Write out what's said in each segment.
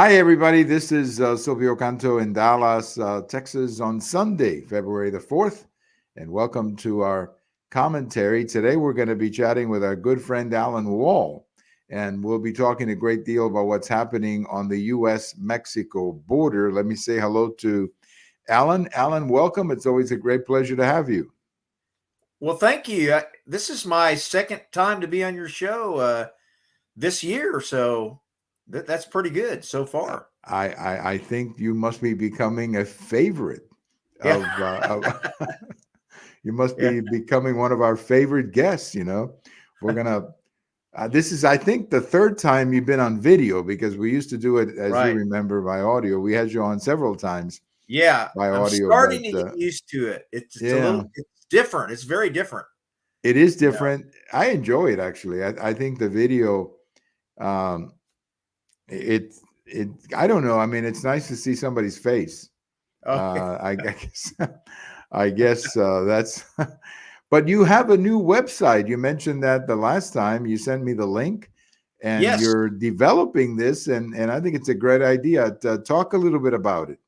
Hi, everybody. This is Silvio Canto in Dallas, Texas on Sunday, February the 4th. And welcome to our commentary. Today, we're going to be chatting with our good friend Allan Wall. And we'll be talking a great deal about what's happening on the U.S. Mexico border. Let me say hello to Allan. Allan, welcome. It's always a great pleasure to have you. Well, thank you. This is my second time to be on your show this year, so that's pretty good so far. I think you must be becoming a favorite Yeah, of you must yeah, be becoming one of our favorite guests. We're gonna. This is, I think, the third time you've been on video because we used to do it, as you right. remember, by audio. We had you on several times Yeah, by I'm audio, starting to but get used to it. It's a yeah, little it's different. It's very different. it is You know. different. I enjoy it actually. I think the video, um, it it. I don't know. I mean, it's nice to see somebody's face. Okay. I guess I guess that's. But you have a new website. You mentioned that the last time you sent me the link, and Yes. you're developing this, and I think it's a great idea. Talk a little bit about it.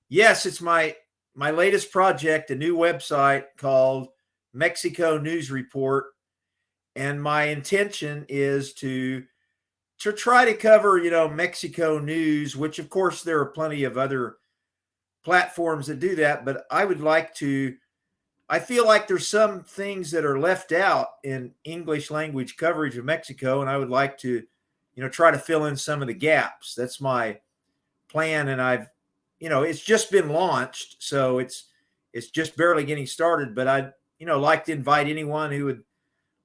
Yes, it's my latest project, a new website called Mexico News Report, and my intention is to try to cover, Mexico news, which of course there are plenty of other platforms that do that, but I feel like there's some things that are left out in English language coverage of Mexico, and I would like to, try to fill in some of the gaps. That's my plan, and it's just been launched, so it's just barely getting started, but I'd, like to invite anyone who would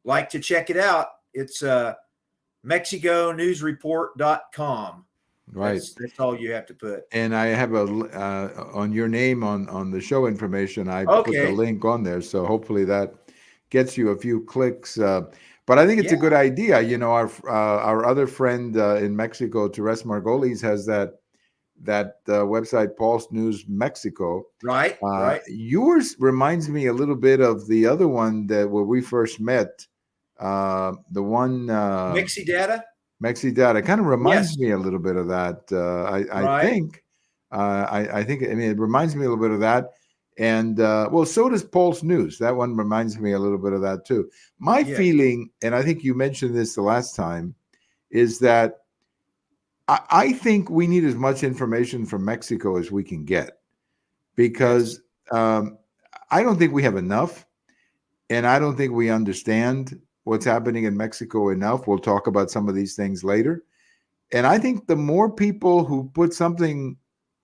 like to check it out. It's mexiconewsreport.com. Right. That's all you have to put. And I have on your name on the show information. I put the Okay. link on there, so hopefully that gets you a few clicks. But I think it's Yeah. a good idea. Our other friend in Mexico, Teres Margolis, has that website, Pulse News Mexico. Right. Right. Yours reminds me a little bit of the other one that where we first met. The one Mixi data. Mexi Data kind of reminds Yes. me a little bit of that. I Right. think. I think. I mean, it reminds me a little bit of that. And well, so does Pulse News. That one reminds me a little bit of that too. My Yeah. feeling, and I think you mentioned this the last time, is that I think we need as much information from Mexico as we can get Yes. because um, I don't think we have enough, and I don't think we understand what's happening in Mexico enough. We'll talk about some of these things later. And I think the more people who put something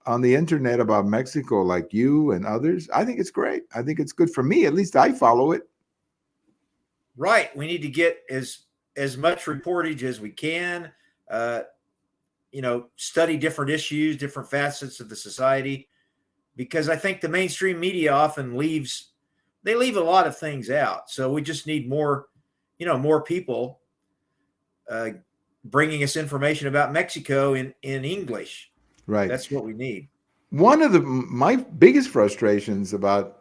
on the internet about Mexico, like you and others, I think it's great. I think it's good for me. At least I follow it. Right. We need to get as much reportage as we can. Uh, study different issues, different facets of the society, because I think the mainstream media often leave a lot of things out. So we just need more people uh, bringing us information about Mexico in English. Right. That's what we need. One of my biggest frustrations about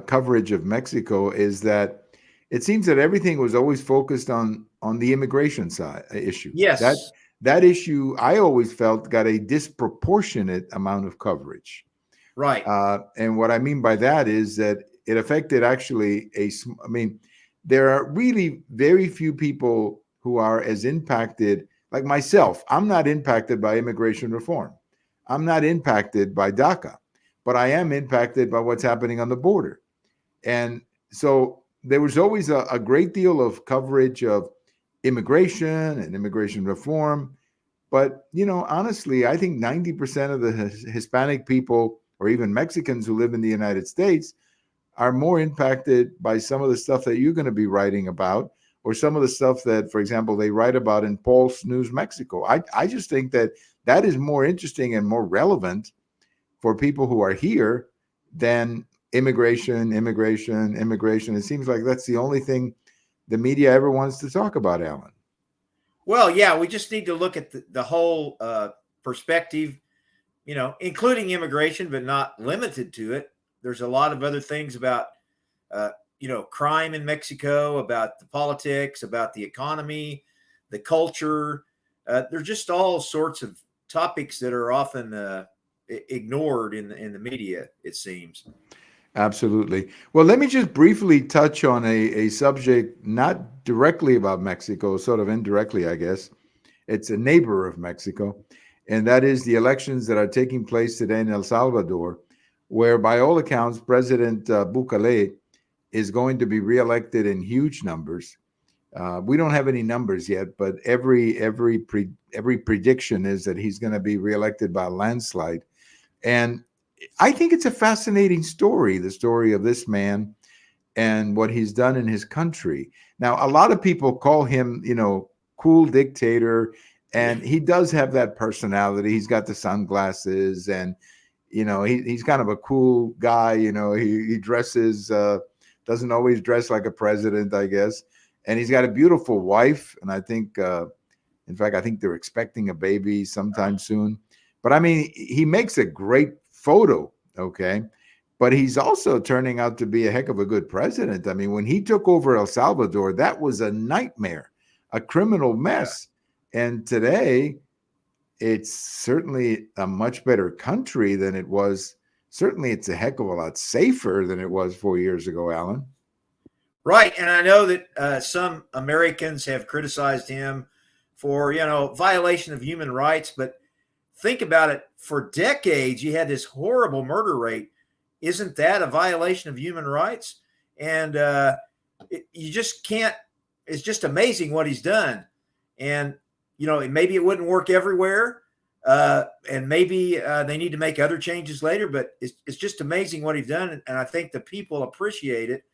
coverage of Mexico is that it seems that everything was always focused on the immigration side issue. That Yes. that issue I always felt got a disproportionate amount of coverage. Right. And what I mean by that is that it affected actually I mean, there are really very few people who are as impacted, like myself. I'm not impacted by immigration reform. I'm not impacted by DACA, but I am impacted by what's happening on the border. And so there was always a great deal of coverage of immigration and immigration reform. But, honestly, I think 90% of the Hispanic people or even Mexicans who live in the United States are more impacted by some of the stuff that you're going to be writing about or some of the stuff that, for example, they write about in Pulse News Mexico. I just think that is more interesting and more relevant for people who are here than immigration. It seems like that's the only thing the media ever wants to talk about, Allan. Well, yeah, we just need to look at the whole perspective, including immigration, but not limited to it. There's a lot of other things about, uh, crime in Mexico, about the politics, about the economy, the culture. There's just all sorts of topics that are often ignored in the media, it seems. Absolutely. Well, let me just briefly touch on a subject not directly about Mexico, sort of indirectly, I guess. It's a neighbor of Mexico, and that is the elections that are taking place today in El Salvador, where, by all accounts, President Bukele is going to be reelected in huge numbers. We don't have any numbers yet, but every prediction is that he's going to be reelected by a landslide. And I think it's a fascinating story, the story of this man and what he's done in his country. Now, a lot of people call him, cool dictator, and he does have that personality. He's got the sunglasses, and he's kind of a cool guy. He dresses, doesn't always dress like a president, I guess. And he's got a beautiful wife, and I think, in fact, I think they're expecting a baby sometime soon. But I mean, he makes a great photo, okay? But he's also turning out to be a heck of a good president. I mean, when he took over El Salvador, that was a nightmare, a criminal mess. Yeah. And today, it's certainly a much better country than it was. Certainly, it's a heck of a lot safer than it was 4 years ago, Allan. Right. And I know that some Americans have criticized him for, violation of human rights. But think about it. For decades, you had this horrible murder rate. Isn't that a violation of human rights? And you just can't. It's just amazing what he's done. And, maybe it wouldn't work everywhere. And maybe they need to make other changes later. But it's just amazing what he's done. And I think the people appreciate it.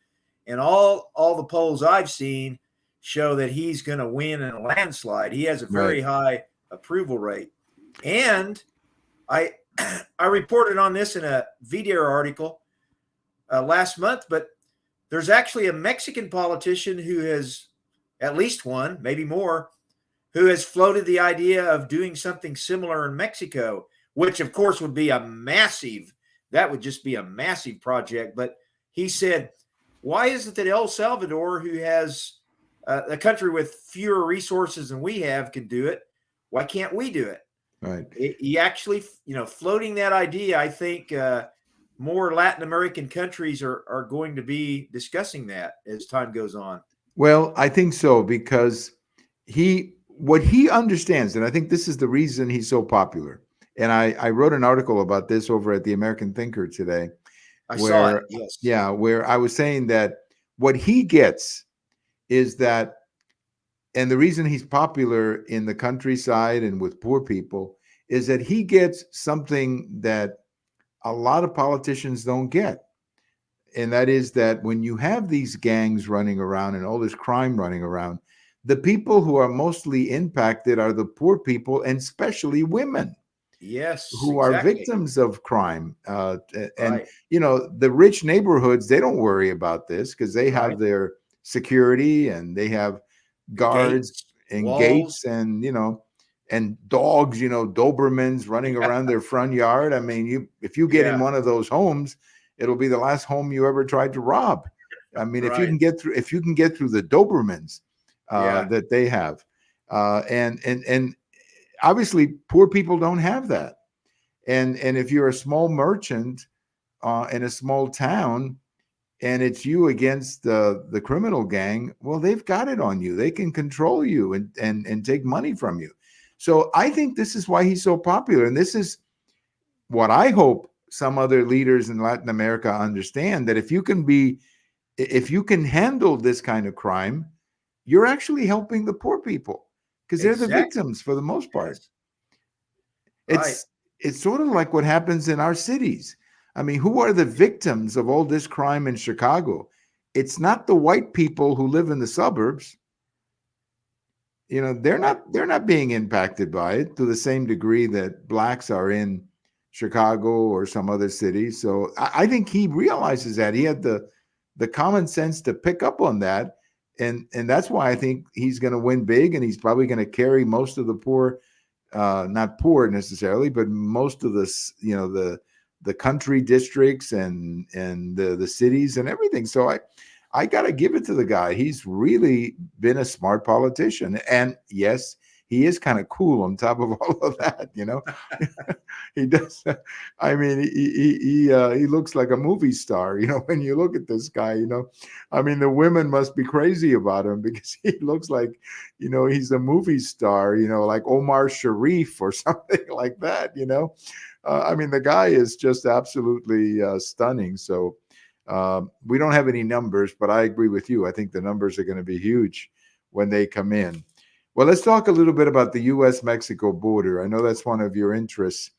And all the polls I've seen show that he's going to win in a landslide. He has a very high approval rate. And I reported on this in a video article last month, but there's actually a Mexican politician who has, at least one, maybe more, who has floated the idea of doing something similar in Mexico, which of course would be that would just be a massive project. But he said, why is it that El Salvador, who has a country with fewer resources than we have, can do it? Why can't we do it? Right. He actually, floating that idea. I think more Latin American countries are going to be discussing that as time goes on. Well, I think so, because what he understands, and I think this is the reason he's so popular. And I wrote an article about this over at the American Thinker today. I saw it, yes. Yeah, where I was saying that what he gets is that, and the reason he's popular in the countryside and with poor people, is that he gets something that a lot of politicians don't get. And that is that when you have these gangs running around and all this crime running around, the people who are mostly impacted are the poor people, and especially women. Yes, who are victims of crime. And, the rich neighborhoods, they don't worry about this because they have their security, and they have guards and walls. Gates and, and dogs, Dobermans running around their front yard. I mean, if you get in one of those homes, it'll be the last home you ever tried to rob. I mean, if you can get through the Dobermans that they have, and obviously, poor people don't have that. And if you're a small merchant in a small town, and it's you against the criminal gang, well, they've got it on you. They can control you and take money from you. So I think this is why he's so popular. And this is what I hope some other leaders in Latin America understand, that if you can handle this kind of crime, you're actually helping the poor people. Because they're the victims for the most part. It's sort of like what happens in our cities. I mean, who are the victims of all this crime in Chicago? It's not the white people who live in the suburbs. They're not being impacted by it to the same degree that blacks are in Chicago or some other cities. So I think he realizes that. He had the common sense to pick up on that. And that's why I think he's going to win big, and he's probably going to carry most of the poor, not poor necessarily, but most of the country districts and the cities and everything. So I got to give it to the guy. He's really been a smart politician. And yes, he is kind of cool on top of all of that, you know. He does. I mean, he looks like a movie star, you know. When you look at this guy, you know, I mean, the women must be crazy about him because he looks like, you know, he's a movie star, you know, like Omar Sharif or something like that, you know. I mean, the guy is just absolutely stunning. So we don't have any numbers, but I agree with you. I think the numbers are going to be huge when they come in. Well, let's talk a little bit about the U.S.-Mexico border. I know that's one of your interests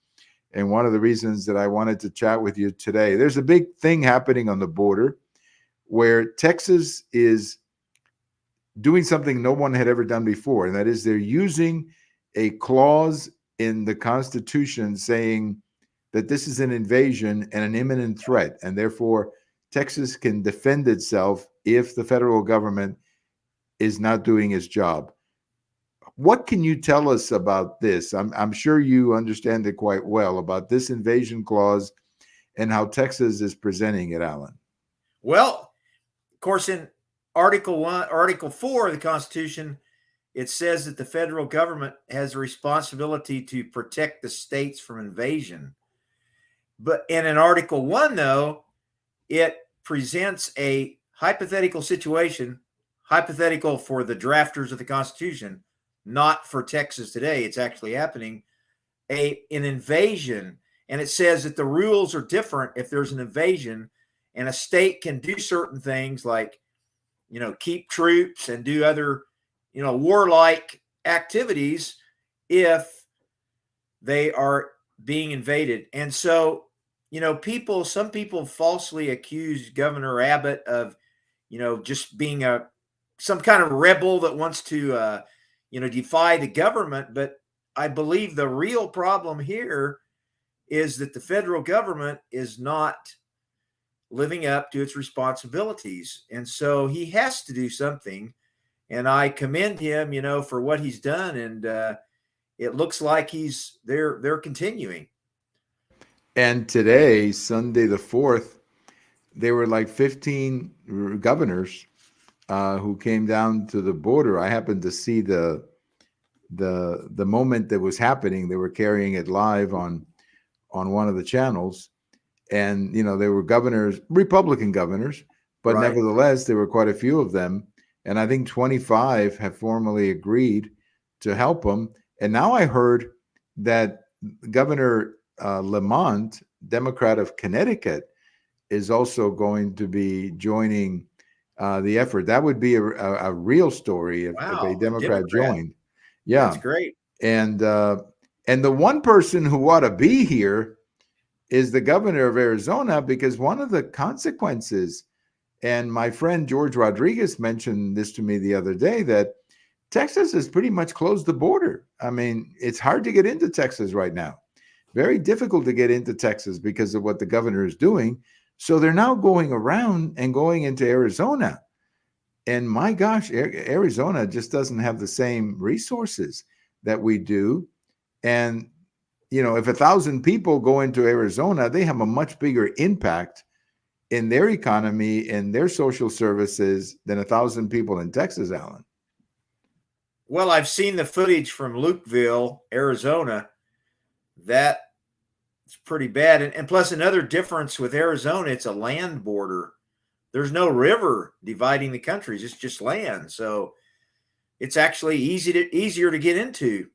and one of the reasons that I wanted to chat with you today. There's a big thing happening on the border where Texas is doing something no one had ever done before, and that is they're using a clause in the Constitution saying that this is an invasion and an imminent threat, and therefore Texas can defend itself if the federal government is not doing its job. What can you tell us about this? I'm sure you understand it quite well about this invasion clause and how Texas is presenting it, Allan. Well, of course, in Article 4 of the Constitution, it says that the federal government has a responsibility to protect the states from invasion. But in Article 1, though, it presents a hypothetical situation, hypothetical for the drafters of the Constitution, not for Texas today. It's actually happening, an invasion. And it says that the rules are different if there's an invasion, and a state can do certain things like, you know, keep troops and do other, you know, warlike activities if they are being invaded. And so, you know, some people falsely accuse Governor Abbott of, you know, just being some kind of rebel that wants to, you know, defy the government. But I believe the real problem here is that the federal government is not living up to its responsibilities. And so he has to do something. And I commend him, you know, for what he's done. And it looks like they're continuing. And today, Sunday the 4th, there were like 15 governors who came down to the border. I happened to see the moment that was happening. They were carrying it live on one of the channels, and you know, they were governors, Republican governors, but Right. nevertheless, there were quite a few of them, and I think 25 have formally agreed to help them. And now I heard that Governor Lamont, Democrat of Connecticut, is also going to be joining the effort. That would be a real story if a Democrat joined. Yeah, that's great. And the one person who ought to be here is the governor of Arizona, because one of the consequences, and my friend George Rodriguez mentioned this to me the other day, that Texas has pretty much closed the border. I mean, it's hard to get into Texas right now. Very difficult to get into Texas because of what the governor is doing. So they're now going around and going into Arizona. And my gosh, Arizona just doesn't have the same resources that we do. And, you know, if 1,000 people go into Arizona, they have a much bigger impact in their economy and their social services than 1,000 people in Texas, Allan. Well, I've seen the footage from Lukeville, Arizona. That's pretty bad. And plus, another difference with Arizona, it's a land border. There's no river dividing the countries. It's just land. So it's actually easier to get into.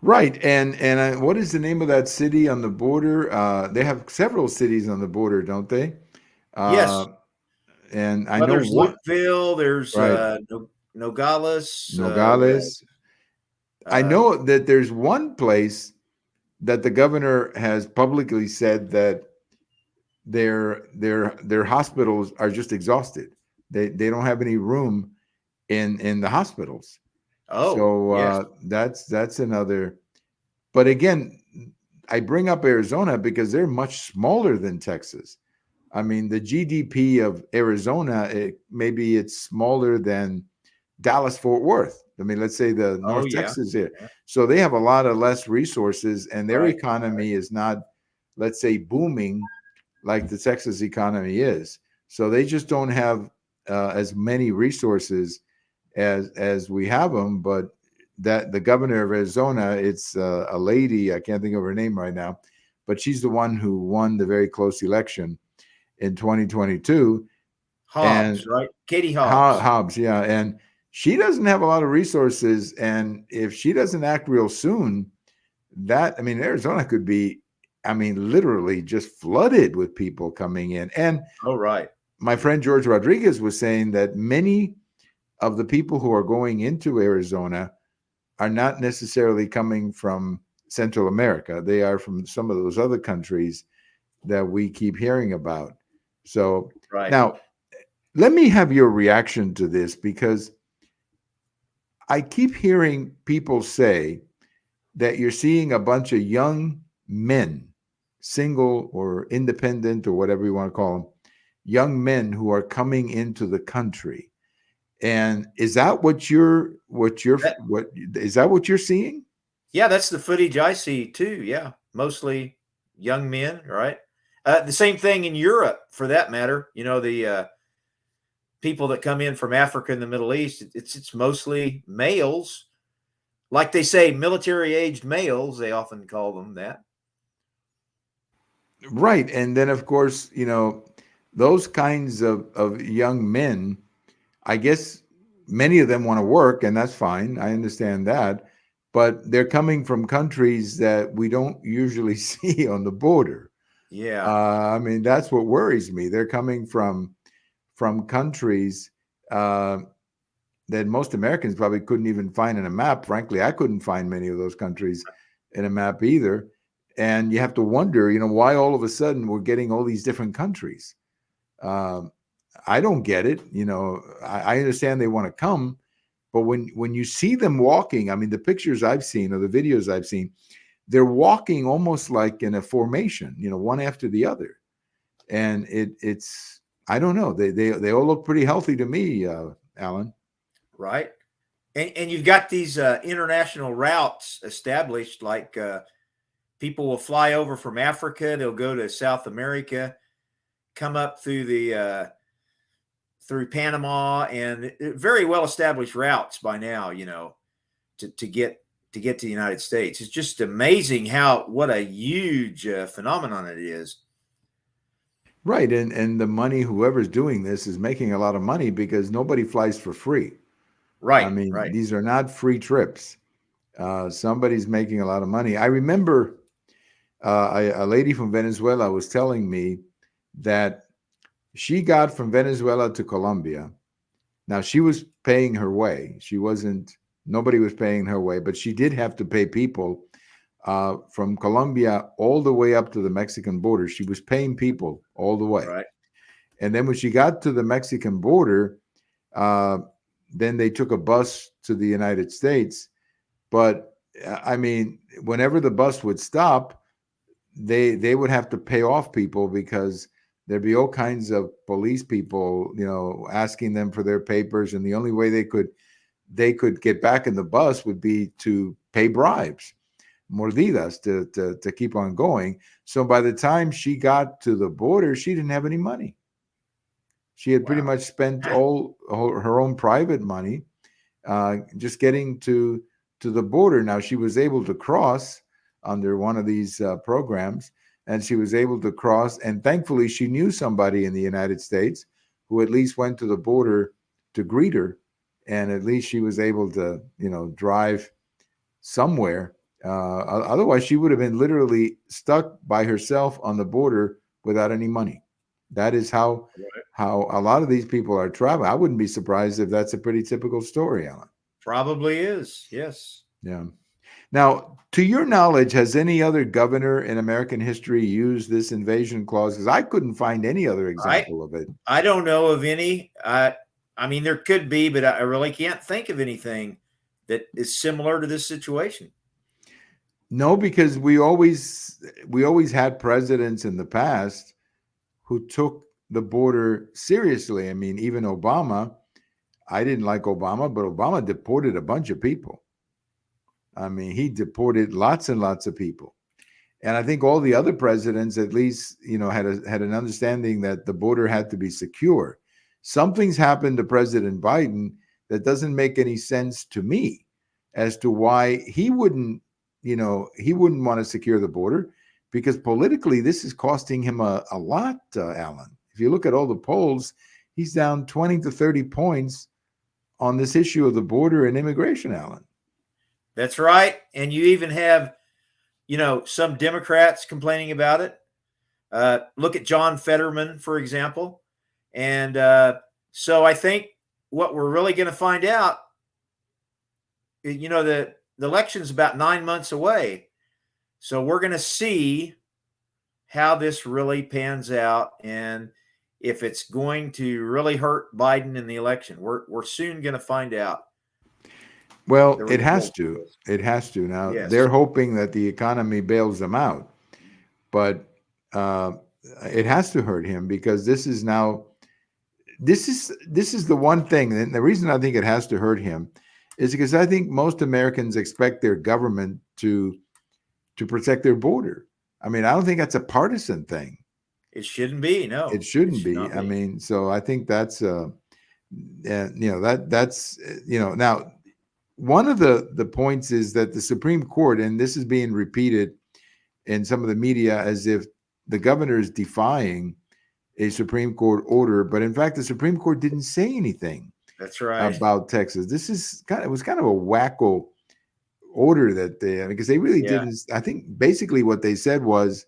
Right. And what is the name of that city on the border? They have several cities on the border, don't they? Yes. And I know there's Lukeville, there's right. Nogales. Nogales. I know that there's one place that the governor has publicly said that their hospitals are just exhausted. They don't have any room in the hospitals. Oh, so yes. that's another. But again, I bring up Arizona because they're much smaller than Texas. I mean, the GDP of Arizona, maybe it's smaller than Dallas Fort Worth. I mean, let's say the North Texas here. Yeah. So they have a lot of less resources, and their economy is not, let's say, booming like the Texas economy is. So they just don't have as many resources as we have them. But that the governor of Arizona, it's a lady, I can't think of her name right now, but she's the one who won the very close election in 2022. And Hobbs, right? Katie Hobbs. Hobbs, yeah. And she doesn't have a lot of resources. And if she doesn't act real soon, Arizona could be, literally just flooded with people coming in. And Oh, right. my friend George Rodriguez was saying that many of the people who are going into Arizona are not necessarily coming from Central America. They are from some of those other countries that we keep hearing about. So Right. now, let me have your reaction to this, because I keep hearing people say that you're seeing a bunch of young men, single or independent or whatever you want to call them, young men who are coming into the country. And is that what you're seeing? Yeah, that's the footage I see too. Yeah, mostly young men, right? The same thing in Europe, for that matter. You know, the people that come in from Africa and the Middle East, it's mostly males. Like they say, military-aged males, they often call them that. Right. And then, of course, those kinds of young men, I guess many of them want to work, and that's fine. I understand that. But they're coming from countries that we don't usually see on the border. Yeah. That's what worries me. They're coming from countries that most Americans probably couldn't even find in a map. Frankly, I couldn't find many of those countries in a map either. And you have to wonder, why all of a sudden we're getting all these different countries. I don't get it. I understand they want to come, but when you see them walking, the pictures I've seen or the videos I've seen, they're walking almost like in a formation, one after the other. And it's I don't know. They all look pretty healthy to me, Allan. Right. And you've got these international routes established, like people will fly over from Africa, they'll go to South America, come up through the through Panama, and very well established routes by now, to get to the United States. It's just amazing what a huge phenomenon it is. Right. And the money, whoever's doing this is making a lot of money, because nobody flies for free. Right. Right. These are not free trips. Somebody's making a lot of money. I remember a lady from Venezuela was telling me that she got from Venezuela to Colombia. Now, she was paying her way. Nobody was paying her way, but she did have to pay people from Colombia all the way up to the Mexican border. She was paying people all the way. Right. And then when she got to the Mexican border, then they took a bus to the United States. But whenever the bus would stop, they would have to pay off people, because there'd be all kinds of police people, asking them for their papers. And the only way they could get back in the bus would be to pay bribes, mordidas, to keep on going. So by the time she got to the border, she didn't have any money. She had pretty much spent all her own private money just getting to the border. Now, she was able to cross under one of these programs, and she was able to cross. And thankfully, she knew somebody in the United States who at least went to the border to greet her. And at least she was able to, drive somewhere. Otherwise, she would have been literally stuck by herself on the border without any money. That is how a lot of these people are traveling. I wouldn't be surprised if that's a pretty typical story, Allan. Probably is. Yes. Yeah. Now, to your knowledge, has any other governor in American history used this invasion clause? Because I couldn't find any other example of it. I don't know of any. There could be, but I really can't think of anything that is similar to this situation. No, because we always had presidents in the past who took the border seriously. Even Obama. I didn't like Obama, but Obama deported a bunch of people. He deported lots and lots of people. And I think all the other presidents, at least, had an understanding that the border had to be secure. Something's happened to President Biden that doesn't make any sense to me. as to why he wouldn't want to secure the border, because politically this is costing him a lot, Allan. If you look at all the polls, he's down 20 to 30 points on this issue of the border and immigration, Allan. That's right. And you even have, some Democrats complaining about it. Look at John Fetterman, for example. And so I think what we're really going to find out, the election's about 9 months away. So we're going to see how this really pans out and if it's going to really hurt Biden in the election. We're soon going to find out. Well, it has to. It has to. Now, yes. They're hoping that the economy bails them out, but it has to hurt him, because this is the one thing. And the reason I think it has to hurt him is because I think most Americans expect their government to protect their border. I mean, I don't think that's a partisan thing. It shouldn't be. No, it shouldn't be. I mean, so I think that's now one of the points is that the Supreme Court, and this is being repeated in some of the media as if the governor is defying a Supreme Court order, but in fact, the Supreme Court didn't say anything. That's right. About Texas. It was kind of a wacko order that because they really didn't. I think basically what they said was,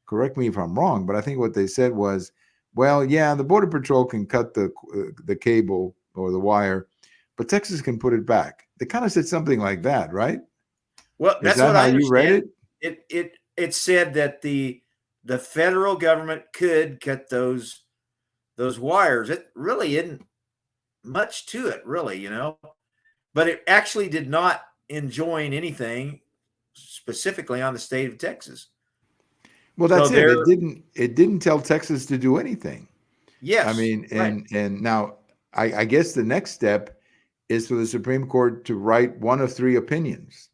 correct me if I'm wrong, but I think what they said was, well, yeah, the Border Patrol can cut the cable or the wire, but Texas can put it back. They kind of said something like that, right? Well, that's what I understand. You read it? It said that the federal government could cut those wires. It really isn't much to it, really, but it actually did not enjoin anything specifically on the state of Texas. Well, that's it. It didn't tell Texas to do anything. Yes. I mean, and now I guess the next step is for the Supreme Court to write one of three opinions.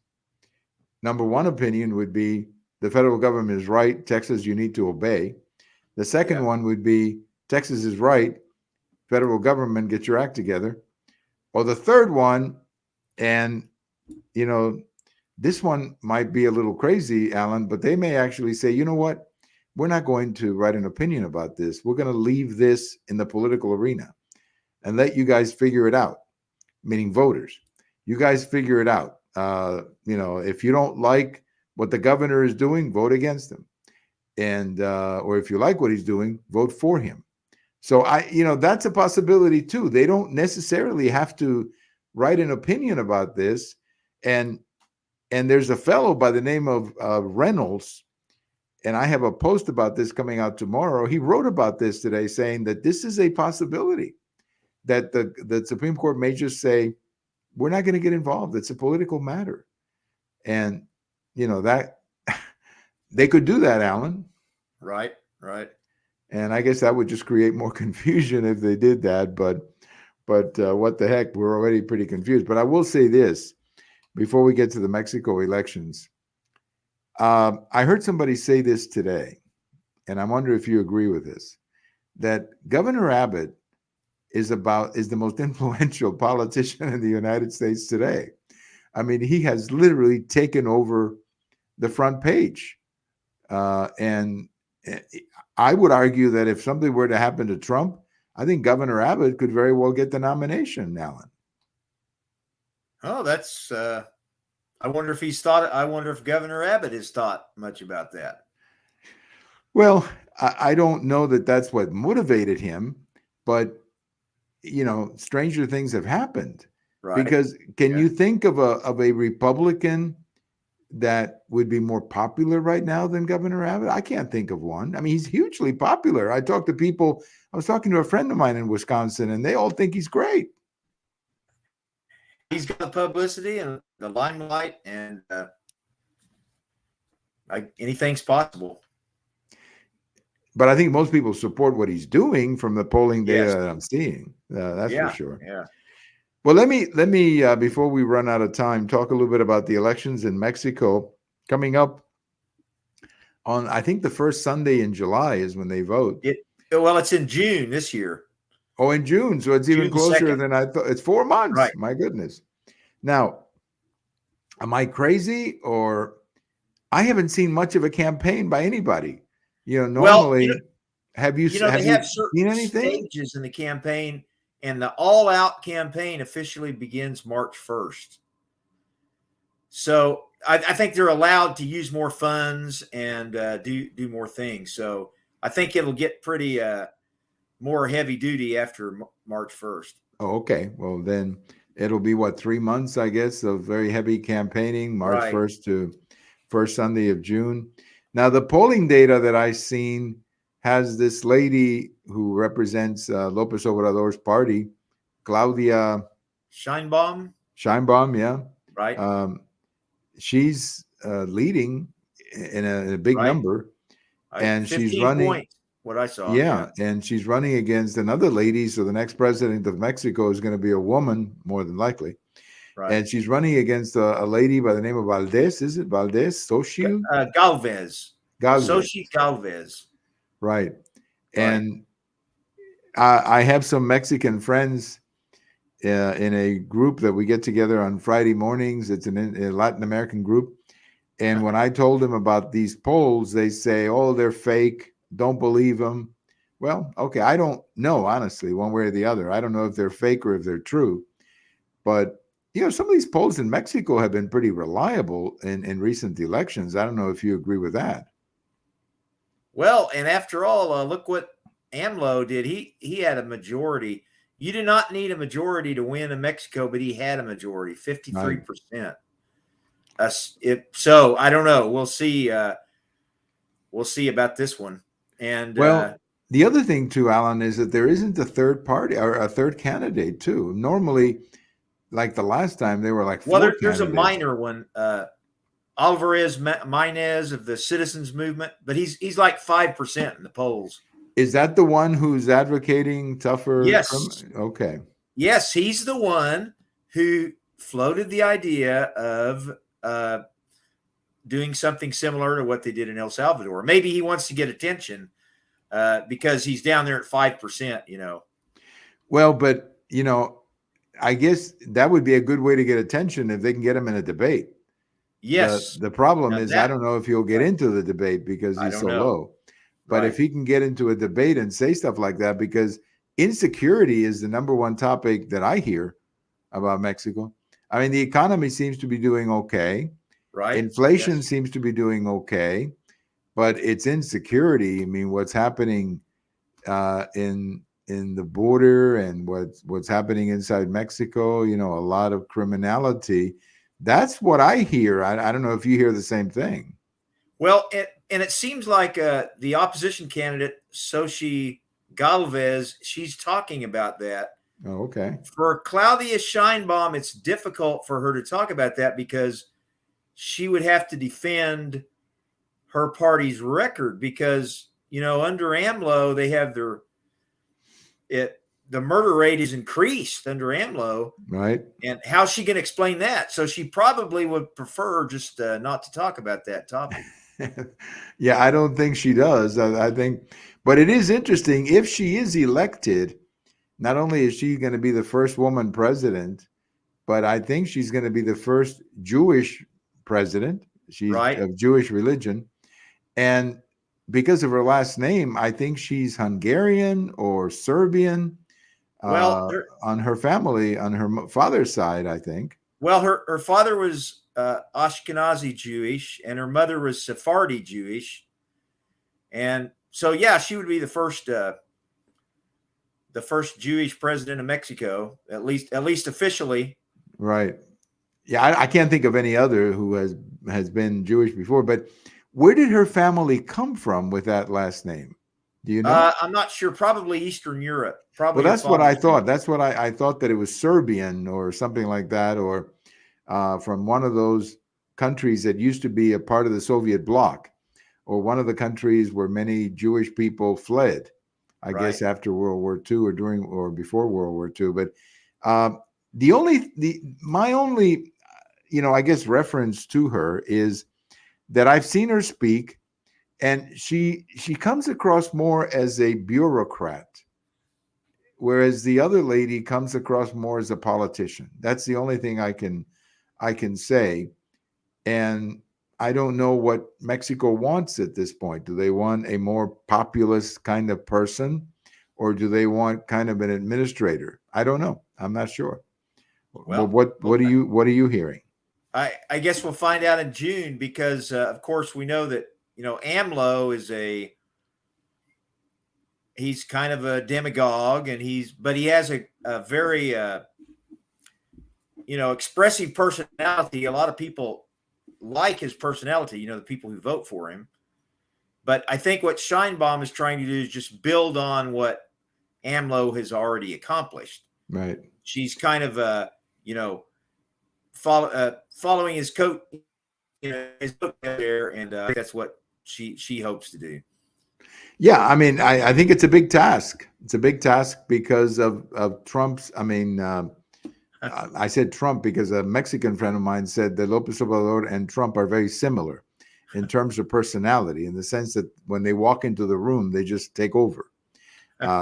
Number one opinion would be the federal government is right. Texas, you need to obey. The second one would be Texas is right. Federal government, get your act together. Or the third one, and this one might be a little crazy, Allan, but they may actually say, you know what? We're not going to write an opinion about this. We're going to leave this in the political arena and let you guys figure it out, meaning voters. You guys figure it out. If you don't like what the governor is doing, vote against him. And or if you like what he's doing, vote for him. So that's a possibility too. They don't necessarily have to write an opinion about this. And there's a fellow by the name of Reynolds, and I have a post about this coming out tomorrow. He wrote about this today, saying that this is a possibility, that the Supreme Court may just say, we're not going to get involved. It's a political matter. And, that they could do that, Allan. Right. And I guess that would just create more confusion if they did that. But what the heck? We're already pretty confused. But I will say this before we get to the Mexico elections. I heard somebody say this today, and I wonder if you agree with this, that Governor Abbott is the most influential politician in the United States today. I mean, he has literally taken over the front page. And I would argue that if something were to happen to Trump, I think Governor Abbott could very well get the nomination, Allan. Oh, that's I wonder if Governor Abbott has thought much about that. Well, I don't know that that's what motivated him, but stranger things have happened. Right. Because can you think of a Republican that would be more popular right now than Governor Abbott? I can't think of one. I mean, he's hugely popular. I was talking to a friend of mine in Wisconsin, and they all think he's great. He's got the publicity and the limelight, and anything's possible. But I think most people support what he's doing from the polling data that I'm seeing. That's for sure. Yeah. Well, let me before we run out of time, talk a little bit about the elections in Mexico coming up on, I think, the first Sunday in July is when they vote. It's in June this year. Oh, in June. So it's even closer 2nd. than I thought. It's 4 months. Right. My goodness. Now, Am I crazy, or I haven't seen much of a campaign by anybody? Well, Normally, have you they have you have certain seen anything? stages in the campaign, and the all-out campaign officially begins March 1st. So I think they're allowed to use more funds and do more things. So I think it'll get pretty more heavy duty after March 1st. Oh, okay. Well, then it'll be what, 3 months, I guess, of very heavy campaigning, March Right. 1st to first Sunday of June. Now, the polling data that I've seen has this lady who represents Lopez Obrador's party, Claudia Scheinbaum, Scheinbaum. Yeah. right? She's leading in a big Right. number, Right. and she's 15 running. points, what I saw. Yeah, and she's running against another lady. So the next president of Mexico is going to be a woman, more than likely. Right. And she's running against a lady by the name of Valdez. Is it Valdez? Xochitl? Galvez. Galvez. Xochitl Galvez. Right. Right. And I have some Mexican friends in a group that we get together on Friday mornings. It's a Latin American group. And when I told them about these polls, they say, oh, they're fake. Don't believe them. Well, okay, I don't know, honestly, one way or the other. I don't know if they're fake or if they're true. But, some of these polls in Mexico have been pretty reliable in recent elections. I don't know if you agree with that. Well, and after all, look what AMLO did. He had a majority. You do not need a majority to win in Mexico, but he had a majority, 53%. So I don't know. We'll see. We'll see about this one. And the other thing too, Alan, is that there isn't a third party or a third candidate too. Normally, like the last time, there were like four candidates. There's a minor one, Alvarez Maynez of the Citizens Movement, but he's like 5% in the polls. Is that the one who's advocating tougher? Yes. Okay. Yes, he's the one who floated the idea of doing something similar to what they did in El Salvador. Maybe he wants to get attention because he's down there at 5%, Well, but, I guess that would be a good way to get attention if they can get him in a debate. Yes. The problem is, I don't know if he'll get into the debate because he's so low. But if he can get into a debate and say stuff like that, because insecurity is the number one topic that I hear about Mexico. I mean, the economy seems to be doing okay. Right. Inflation seems to be doing okay, but it's insecurity. I mean, what's happening in the border and what's happening inside Mexico, a lot of criminality. That's what I hear. I don't know if you hear the same thing. Well, and it seems like the opposition candidate, Xochitl Galvez, she's talking about that. Oh, okay. For Claudia Scheinbaum, it's difficult for her to talk about that because she would have to defend her party's record because, under AMLO, they have the murder rate is increased under AMLO. Right. And how's she going to explain that? So she probably would prefer just not to talk about that topic. Yeah, I don't think she does. I think, but it is interesting. If she is elected, not only is she going to be the first woman president, but I think she's going to be the first Jewish president. She's of Jewish religion. And because of her last name, I think she's Hungarian or Serbian. Well, on her family, on her father's side, I think. Well, her father was Ashkenazi Jewish, and her mother was Sephardi Jewish, and so yeah, she would be the first Jewish president of Mexico, at least officially. Right. Yeah, I can't think of any other who has been Jewish before. But where did her family come from with that last name? Do you know? I'm not sure. Probably Eastern Europe. Probably. Well, that's what I thought. That's what I thought, that it was Serbian or something like that, or from one of those countries that used to be a part of the Soviet bloc, or one of the countries where many Jewish people fled, I guess after World War II or during or before World War II. But my only, I guess reference to her is that I've seen her speak. And she comes across more as a bureaucrat, whereas the other lady comes across more as a politician. That's the only thing I can say. And I don't know what Mexico wants at this point. Do they want a more populist kind of person, or do they want kind of an administrator? I don't know. I'm not sure. But Well, what are you hearing? I guess we'll find out in June because, of course, we know that AMLO is he's kind of a demagogue, and but he has a very expressive personality. A lot of people like his personality. The people who vote for him. But I think what Scheinbaum is trying to do is just build on what AMLO has already accomplished. Right. She's kind of following his coat, his coat there, and that's what she hopes to do. Yeah, I mean, I think it's a big task. It's a big task because of Trump's. I mean, I said Trump because a Mexican friend of mine said that López Obrador and Trump are very similar in terms of personality, in the sense that when they walk into the room, they just take over,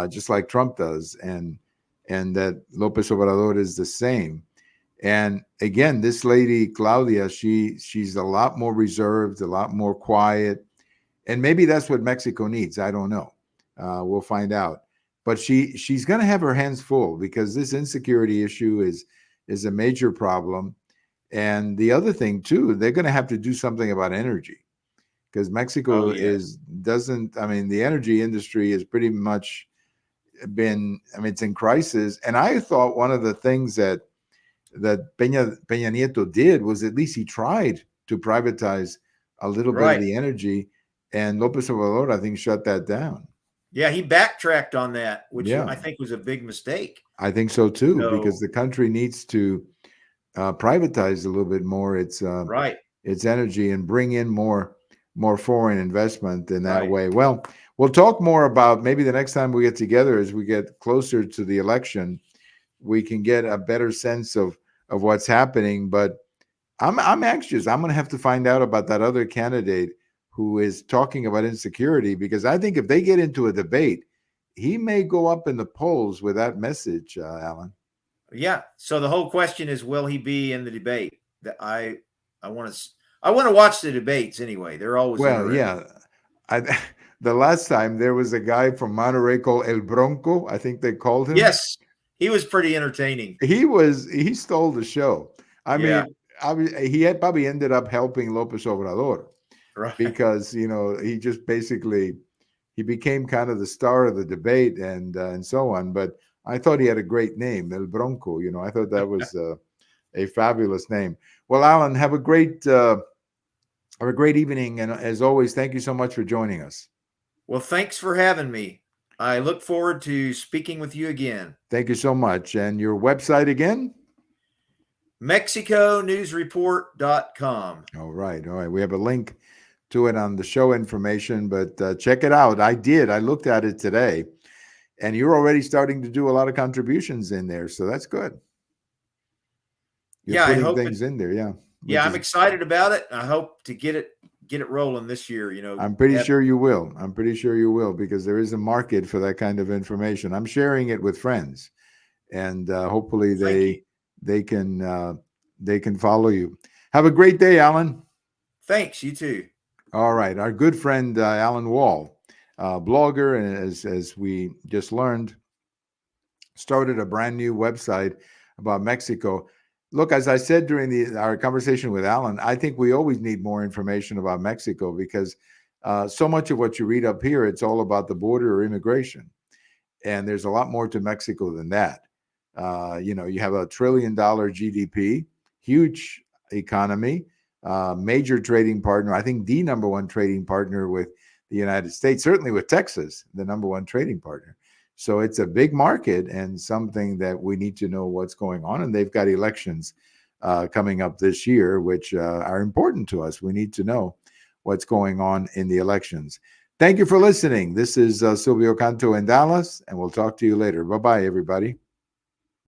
just like Trump does, and that López Obrador is the same. And again, this lady Claudia, she's a lot more reserved, a lot more quiet, and maybe that's what Mexico needs. I don't know. We'll find out. But she's going to have her hands full because this insecurity issue is a major problem. And the other thing too, they're going to have to do something about energy, because Mexico doesn't. I mean, the energy industry has pretty much been. I mean, it's in crisis. And I thought one of the things that Peña Nieto did was at least he tried to privatize a little bit of the energy, and López Obrador, I think, shut that down. Yeah, he backtracked on that, which I think was a big mistake. I think so too, because the country needs to privatize a little bit more its energy and bring in more foreign investment in that way. Well, we'll talk more about maybe the next time we get together, as we get closer to the election, we can get a better sense of what's happening. But I'm anxious. I'm going to have to find out about that other candidate who is talking about insecurity, because I think if they get into a debate, he may go up in the polls with that message, Allan. Yeah. So the whole question is, will he be in the debate? I want to watch the debates anyway. They're always the last time there was a guy from Monterrey called El Bronco, I think they called him. Yes, he was pretty entertaining. He stole the show. I mean, he had probably ended up helping López Obrador, because he just basically he became kind of the star of the debate and so on. But I thought he had a great name, El Bronco. I thought that was a fabulous name. Well, Allan, have a great evening, and as always, thank you so much for joining us. Well, thanks for having me. I look forward to speaking with you again. Thank you so much. And your website again? MexicoNewsReport.com. All right. We have a link to it on the show information, but check it out. I looked at it today, and you're already starting to do a lot of contributions in there, so that's good. You're putting things in there. Yeah, I'm excited about it. I hope to get it rolling this year. I'm pretty sure you will. I'm pretty sure you will, because there is a market for that kind of information. I'm sharing it with friends, and hopefully they can follow you. Have a great day, Allan. Thanks. You too. All right. Our good friend, Allan Wall, blogger, and as we just learned, started a brand new website about Mexico. Look, as I said during our conversation with Allan, I think we always need more information about Mexico, because so much of what you read up here, it's all about the border or immigration. And there's a lot more to Mexico than that. You have $1 trillion GDP, huge economy, major trading partner. I think the number one trading partner with the United States, certainly with Texas, the number one trading partner. So it's a big market and something that we need to know what's going on. And they've got elections coming up this year, which are important to us. We need to know what's going on in the elections. Thank you for listening. This is Silvio Canto in Dallas, and we'll talk to you later. Bye-bye, everybody.